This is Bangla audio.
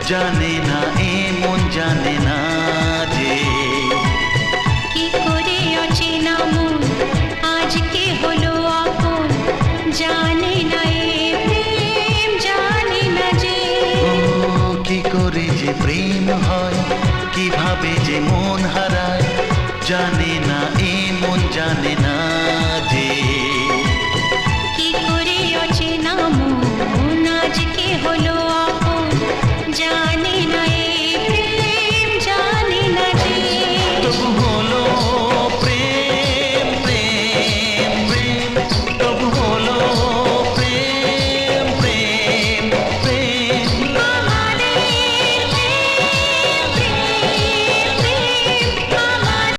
জানে না এ মন জানে না যে কি করে অচেনা মন আজকে হলো আপন, জানে না এ প্রেম জানে না যে। ও কি করে যে প্রেম হয়, কিভাবে যে মন হারায়, জানে